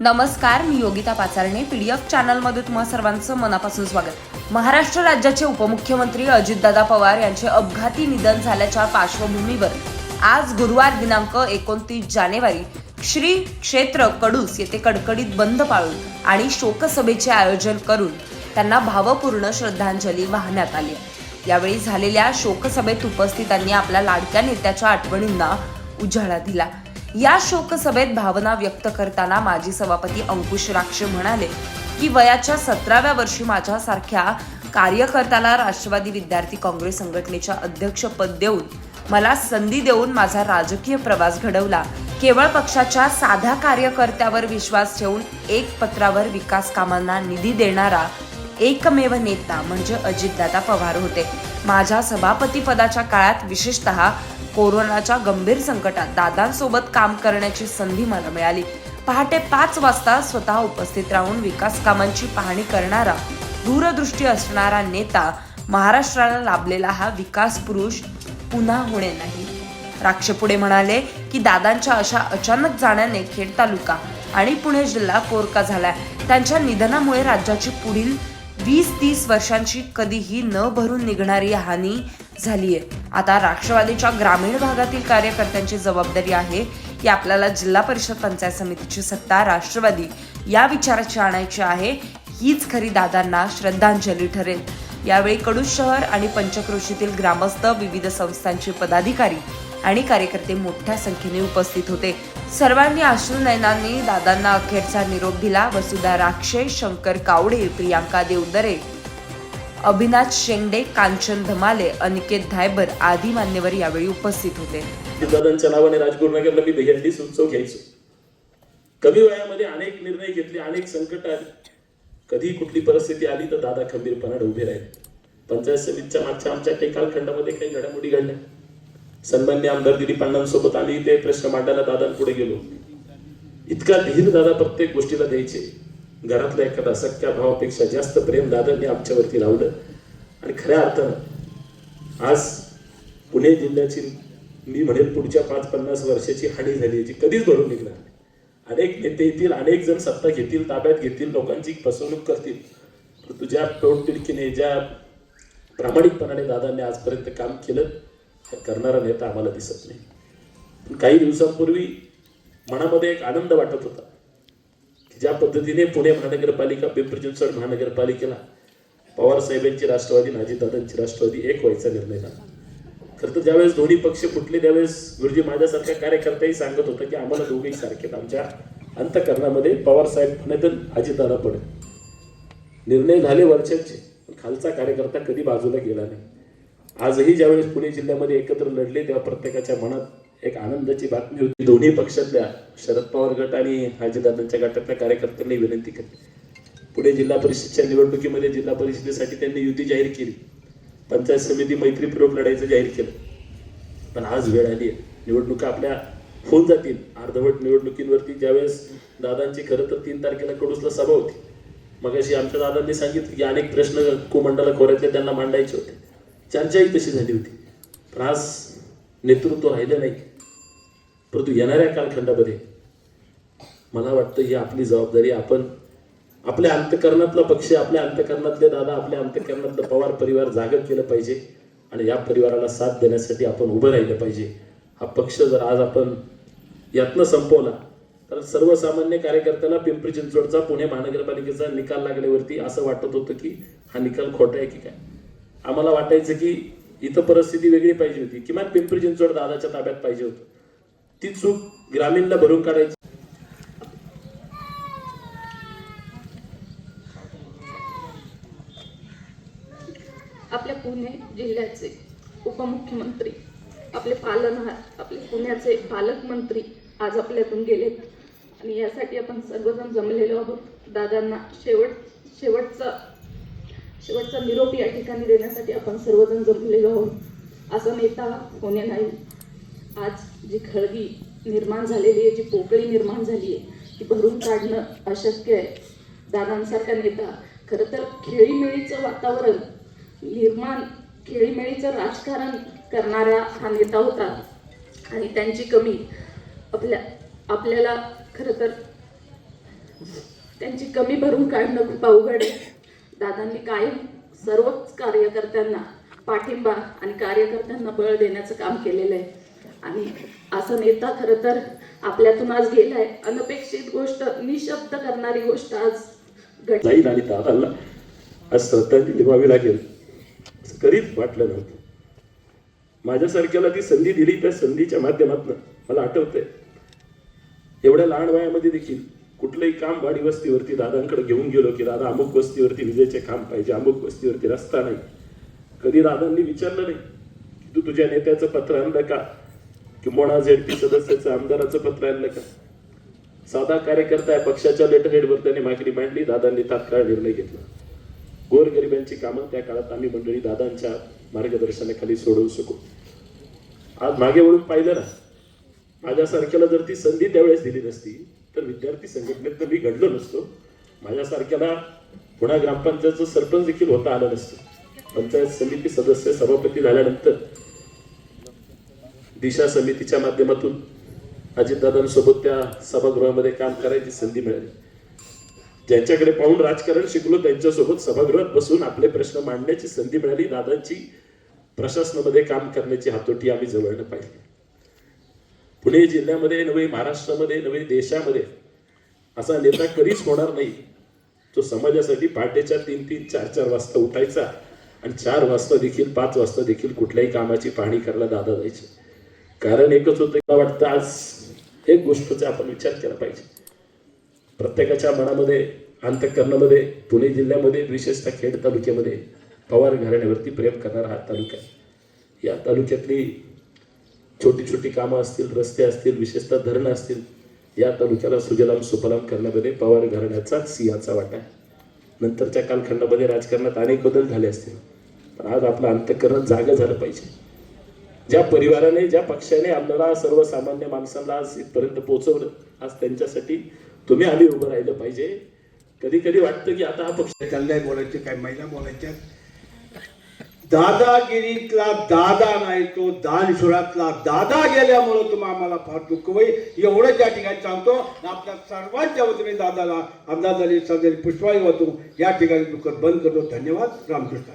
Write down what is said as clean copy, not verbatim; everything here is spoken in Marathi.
नमस्कार, मी योगिता पाचारणे. पीडीएफ चॅनलमध्ये तुम्हा सर्वांचं मनापासून स्वागत. महाराष्ट्र राज्याचे उपमुख्यमंत्री अजितदादा पवार यांचे अपघाती निधन झाल्याच्या पार्श्वभूमीवर आज गुरुवार दिनांक 29 जानेवारी श्री क्षेत्र कडूस येथे कडकडीत बंद पाळून आणि शोकसभेचे आयोजन करून त्यांना भावपूर्ण श्रद्धांजली वाहण्यात आली. यावेळी झालेल्या शोकसभेत उपस्थितांनी आपल्या लाडक्या नेत्याच्या आठवणींना उजाळा दिला. या शोकसभेत भावना व्यक्त करताना माजी सभापती अंकुश राक्षे म्हणाले की वयाच्या 17व्या वर्षी माझ्यासारख्या कार्यकर्त्याला राष्ट्रवादी विद्यार्थी काँग्रेस संघटनेच्या अध्यक्षपद देऊन मला संधी देऊन माझा राजकीय प्रवास घडवला. केवळ पक्षाच्या साध्या कार्यकर्त्यावर विश्वास ठेवून एक पत्रावर विकास कामांना निधी देणारा एकमेव नेता म्हणजे अजितदादा पवार होते. माझ्या सभापती पदाच्या काळात विशेषतः कोरोनाच्या गंभीर संकटात दादांसोबत काम करण्याची संधी मला मिळाली. पहाटे 5 वाजता स्वतः उपस्थित राहून विकास कामांची पाहणी करणारा दूरदृष्टी असणारा नेता महाराष्ट्राला लाभलेला हा विकास पुरुष पुन्हा होणे नाही. राक्षे पुढे म्हणाले की दादांच्या अशा अचानक जाण्याने खेड तालुका आणि पुणे जिल्हा पोरका झालाय. त्यांच्या निधनामुळे राज्याची पुढील 20-30 वर्षांची कधीही न भरून निघणारी हानी झालीय. आता राष्ट्रवादीच्या ग्रामीण भागातील कार्यकर्त्यांची जबाबदारी आहे की आपल्याला जिल्हा परिषद पंचायत समितीची सत्ता राष्ट्रवादी या विचाराची आणायची आहे. हीच खरी दादांना श्रद्धांजली ठरेल. यावेळी कडूस शहर आणि पंचक्रोशीतील ग्रामस्थ, विविध संस्थांचे पदाधिकारी आणि कार्यकर्ते मोठ्या संख्येने उपस्थित होते. सर्वांनी अश्रू नयनांनी दादांना अखेरचा निरोप दिला. वसुधा राक्षे, शंकर कावडे, प्रियांका देवदरे, अभिनाथ शेंडे, कांचन धमाले, अनिकेत धायबर आदी मान्यवर यावेळी उपस्थित होते. दादांच्या नावाने राजगुरुनगरला मी दहीहंडी उत्सव घ्यायचो. कमी वयामध्ये अनेक निर्णय घेतले, अनेक संकट आली. कधी कुठली परिस्थिती आली तर दादा खंबीरपणाने उभे राहिले. पंचायत समितीच्या मागच्या आमच्या काही कालखंडामध्ये काही घडामोडी घडल्या. सन्मान्य आमदार दिलीप अण्णांसोबत आम्ही ते प्रश्न मांडायला दादांपुढे गेलो. इतका धीर दादा प्रत्येक गोष्टीला द्यायचे. घरातल्या एखादा सख्या भावापेक्षा जास्त प्रेम दादांनी आमच्यावरती लावलं. आणि खऱ्या अर्थानं आज पुणे जिल्ह्याची मी म्हणेल पुढच्या 5-50 वर्षाची हानी झाली जी कधीच भरून निघणार. अनेक नेते येतील, अनेक जण सत्ता घेतील, ताब्यात घेतील, लोकांची फसवणूक करतील. पण तुझ्या पोटतिडकीने ज्या प्रामाणिकपणाने दादांनी आजपर्यंत काम केलं करणारा नेता आम्हाला दिसत नाही. पण काही दिवसांपूर्वी मनामध्ये एक आनंद वाटत होता की ज्या पद्धतीने पुणे महानगरपालिका, पिंपरी चिंचवड महानगरपालिकेला पवार साहेबांची राष्ट्रवादी, अजितदादांची राष्ट्रवादी एक व्हायचा निर्णय झाला. खरं तर ज्यावेळेस दोन्ही पक्ष फुटले त्यावेळेस गुरुजी माझ्यासारख्या कार्यकर्त्याही सांगत होता की आम्हाला दोघेही सारखेत. आमच्या अंतःकरणामध्ये पवार साहेब पण तर अजितदादा पण. निर्णय झाले वर्षांचे, पण खालचा कार्यकर्ता कधी बाजूला गेला नाही. आजही ज्यावेळेस पुणे जिल्ह्यामध्ये एकत्र लढले तेव्हा प्रत्येकाच्या मनात एक आनंदाची बातमी होती. दोन्ही पक्षातल्या शरद पवार गट आणि अजितदादांच्या गटातल्या कार्यकर्त्यांनी विनंती केली. पुणे जिल्हा परिषदच्या निवडणुकीमध्ये जिल्हा परिषदेसाठी त्यांनी युती जाहीर केली. पंचायत समिती मैत्रीपूर्वक लढायचं जाहीर केलं. पण आज वेळ आली आहे, निवडणुका आपल्या होऊन जातील. अर्धवट निवडणुकींवरती ज्यावेळेस दादांची खरं तर 3 तारखेला कडूसला सभा होती. मगाशी आमच्या दादांनी सांगितलं की अनेक प्रश्न कुमंडला खोऱ्यातले त्यांना मांडायचे होते. चर्चाही तशी झाली होती. पण आज नेतृत्व राहिलं नाही. परंतु येणाऱ्या कालखंडामध्ये मला वाटतं ही आपली जबाबदारी. आपण आपल्या अंतःकरणातला पक्ष, आपल्या अंतःकरणातले दादा, आपल्या अंतःकरणातलं पवार परिवार जागं केलं पाहिजे आणि या परिवाराला साथ देण्यासाठी आपण उभं राहिलं पाहिजे. हा पक्ष जर आज आपण यातनं संपवला तर सर्वसामान्य कार्यकर्त्याला पिंपरी चिंचवडचा, पुणे महानगरपालिकेचा निकाल लागल्यावरती असं वाटत होतं की हा निकाल खोटा आहे की काय. आम्हाला वाटायचं की इथं परिस्थिती वेगळी पाहिजे होती, किमान पिंपरी चिंचवड दादाच्या ताब्यात पाहिजे होतं. ती चूक ग्रामीणला भरून काढायची. आपल्या पुणे जिल्ह्याचे उपमुख्यमंत्री, आपले पालनहार, आपले पुण्याचे पालकमंत्री आज आपल्यातून गेलेत आणि यासाठी आपण सर्वजण जमलेलो आहोत. दादांना शेवटचा निरोप या ठिकाणी देण्यासाठी आपण सर्वजण जमलेलो आहोत. असा नेता होणे नाही. आज जी खळगी निर्माण झालेली आहे, जी पोकळी निर्माण झाली आहे ती भरून काढणं अशक्य आहे. दादांसारखा नेता खरं तर खेळीमेळीचं वातावरण निर्माण, खेळीमेळीचं राजकारण करणारा हा नेता होता आणि त्यांची कमी आपल्याला खरं तर त्यांची कमी भरून काढणं खूप अवघड आहे. दादांनी कायम सर्वच कार्यकर्त्यांना पाठिंबा आणि कार्यकर्त्यांना बळ देण्याचं काम केलेलं आहे. आणि असा नेता खरं तर आपल्यातून आज गेलाय. अनपेक्षित गोष्ट, निशब्द करणारी गोष्ट आज घडली. जाईल आणि दादाला आज श्रद्धांजली व्हावी लागेल असं कधीच वाटलं नव्हतं. माझ्यासारख्याला ती संधी दिली, त्या संधीच्या माध्यमातून मला आठवतंय एवढ्या लहान वयामध्ये देखील कुठलंही काम वाडी वस्तीवरती दादांकडे घेऊन गेलो की दादा अमुक वस्तीवरती विजेचे काम पाहिजे, अमुक वस्तीवरती रस्ता नाही, कधी दादांनी विचारलं नाही की तू तुझ्या नेत्याचं पत्र आणलं का, किंवा झेडपी सदस्याचं आमदाराचं पत्र आणलं का. साधा कार्यकर्ता आहे, पक्षाच्या लेटरहेडवर त्याने मागणी मांडली, दादांनी तात्काळ निर्णय घेतला. गोरगरिबांची कामं त्या काळात आम्ही मंडळी दादांच्या मार्गदर्शनाखाली सोडवू शकू. आज मागे वळून पाहिलं ना, माझ्यासारख्याला जर ती संधी त्यावेळेस दिली नसती तर विद्यार्थी संघटनेत मी घडलो नसतो. माझ्यासारख्याला पुणा ग्रामपंचायतचं सरपंच देखील होता आलं नसतं. पंचायत समिती सदस्य सभापती झाल्यानंतर दिशा समितीच्या माध्यमातून अजितदादांसोबत त्या सभागृहामध्ये काम करायची संधी मिळाली. ज्यांच्याकडे पाहून राजकारण शिकलो त्यांच्यासोबत सभागृहात बसून आपले प्रश्न मांडण्याची संधी मिळाली. दादांची प्रशासनामध्ये काम करण्याची हातोटी आम्ही जवळनं पाहिली. पुणे जिल्ह्यामध्ये नव्हे, महाराष्ट्रामध्ये नव्हे, देशामध्ये असा नेता कधीच होणार नाही जो समाजासाठी पहाटेच्या 3-3, 4-4 वाजता उठायचा आणि 4 वाजता देखील 5 वाजता देखील कुठल्याही कामाची पाहणी करायला दादा जायचे. कारण एकच होतं, मला वाटतं आज एक गोष्टीचा आपण विचार केला पाहिजे. प्रत्येकाच्या मनामध्ये, अंतःकरणामध्ये पुणे जिल्ह्यामध्ये, विशेषतः खेड तालुक्यामध्ये पवार घराण्यावरती प्रेम करणारा हा तालुका आहे. या तालुक्यातली छोटी छोटी कामं असतील, रस्ते असतील, विशेषतः धरणं असतील, या तालुक्याला सुजलाम सुफलाम करण्यामध्ये पवार घराण्याचा सिंहाचा वाटा आहे. नंतरच्या कालखंडामध्ये राजकारणात अनेक बदल झाले असतील, पण आज आपलं अंतःकरण जागं झालं पाहिजे. ज्या परिवाराने, ज्या पक्षाने आपल्याला सर्वसामान्य माणसांना आज इथपर्यंत पोहोचवलं, आज त्यांच्यासाठी तुम्ही आम्ही उभं राहिलं पाहिजे. कधी कधी वाटतं की आता हा पक्ष चाललाय बोलायचे, काय महिला बोलायच्या. दादागिरीतला दादा नाही, तो दानशुरातला दादा गेल्यामुळं तुम्ही आम्हाला फार दुःख होईल एवढं त्या ठिकाणी सांगतो. आपल्या सर्वांच्या वतीने दादाला अंदाजाने पुष्पाळी वाहतो या ठिकाणी दुःख बंद करतो. धन्यवाद. रामकृष्ण.